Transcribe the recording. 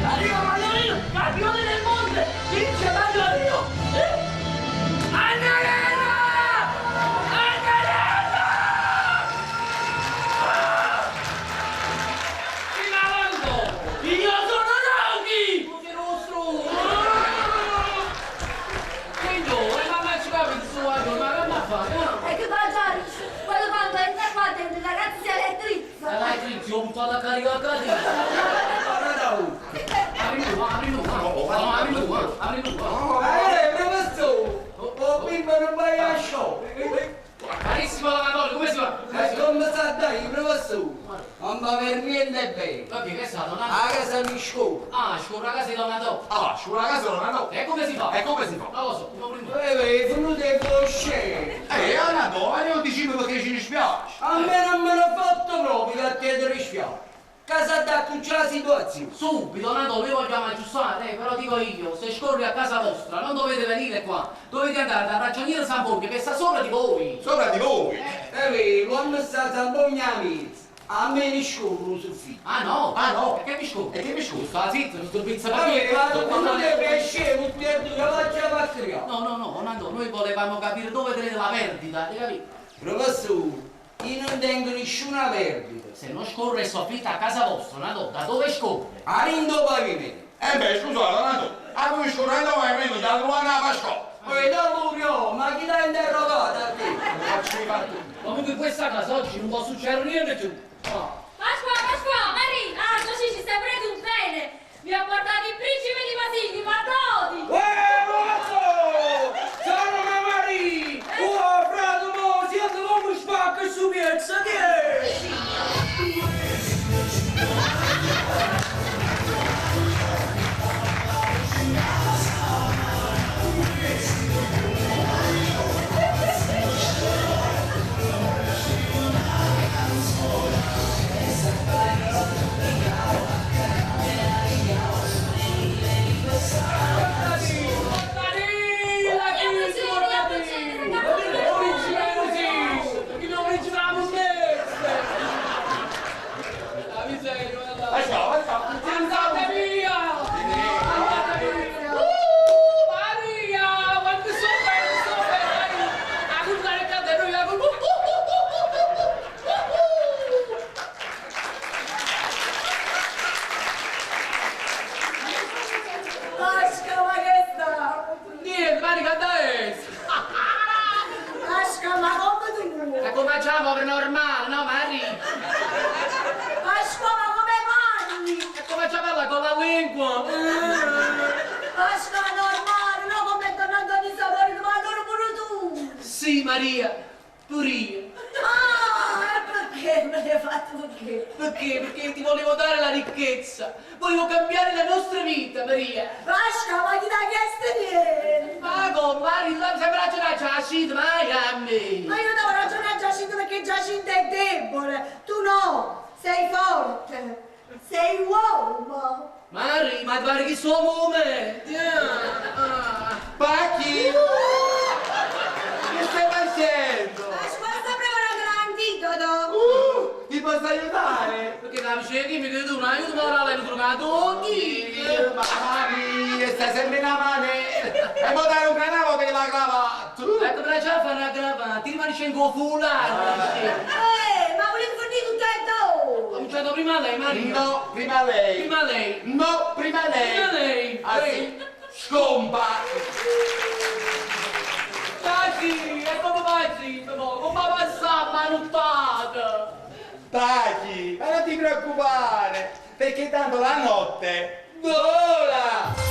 Arriva Mario, campione del monte! Vince Mario! Annalena! Annalena! Chi lavando? Io sono Rocky! Tu sei nostro! Signore, mamma ci capi il suo amico, ma che mi fa? E che mangiare? Quando entra qua dentro la ragazza si elettrizza! La elettrizza, ho buttato a carica a carica! Apri tu! Professore! Oh, prima non vai a show! Carissimo lavoratore, come si va? Come sta dai, professore? Non va per niente bene! Vabbè, che è stato? A casa mi scuola! Ah, scuola a casa di Donato! Ah, scuola a casa Donato! E come si fa? E come si fa? Non lo so, non prima! È venuto con scena! Donato, ma io dicevo perché ci dispiace! A me non me l'ha fatto proprio che te ne dispiace! Casa da qui c'è la situazione! Subito, Donato, noi vogliamo aggiustare, però dico io, se scorri a casa vostra non dovete venire qua, dovete andare dal ragioniere Zampogna che sta sopra di voi! Sopra di voi! Quando sta Zampogna mezzo, a me ne scorrono sul figlio! Ah no? Ah no? E che mi scorre? E che mi scusa? Sta zitto, non sto pensando Ma che perché... quando deve escere, non ti detto che faccia patria! No, Donato, noi volevamo capire dove tenete la perdita, hai capito? Professore, io non tengo nessuna perdita! Se non scorre soffitta a casa vostra, Donato, da dove scorre? A rindo pavimento! Beh, scusa, Donato, a voi scorrendo ma vengo da trovare la Pasqua! Poi dopo Rio, ma chi l'ha interrogato a te? Faccio i fatti! Comunque in questa casa oggi non può succedere niente più. Pasqua, Mari! Ah, così ci stai pure tu bene! Mi ha portato il principe di Masigli, ma dodi! Ragazzo! Sono Mamarì! Oh, frate, mo, siete come spacca su piazza, che? Povero normale, no Mari? Pasqua, ma come parli? E come ci parla con la lingua? Pasqua normale, no come tornando di sapore, ma allora pure tu! Sì, Maria, pure io. Ah, e perché me l'hai fatto perché? Perché ti volevo dare la ricchezza. Volevo cambiare la nostra vita, Maria. Pasqua, ma chi ti ha chiesto niente? Ma come, Mari, non sembra ragionare Giacinto, mai a me. Ma io devo ragionare a Giacinto perché Giacinto è debole. Tu no, sei forte. Sei uomo. Mari, ma ti pare che sono momenti? Pacchi! Che stai facendo? Pasqua, sta preparando l'antidoto. Ti posso aiutare? Perché la vicina chimica che tu non aiuti morale per trucare Mami, stai sempre in mano e poi dai un canavo per la cravatta. Ecco, per già fare una cravatta, ti rimani in foulard. Ma volevi fornire tutto e tu? Cominciato prima lei, Maria. No, prima lei. Prima lei. No, prima lei. Prima lei. Ah, sì. Scompa. Tati, e come vai, come va passare la nottata? Tagli, ma non ti preoccupare, perché tanto la notte vola!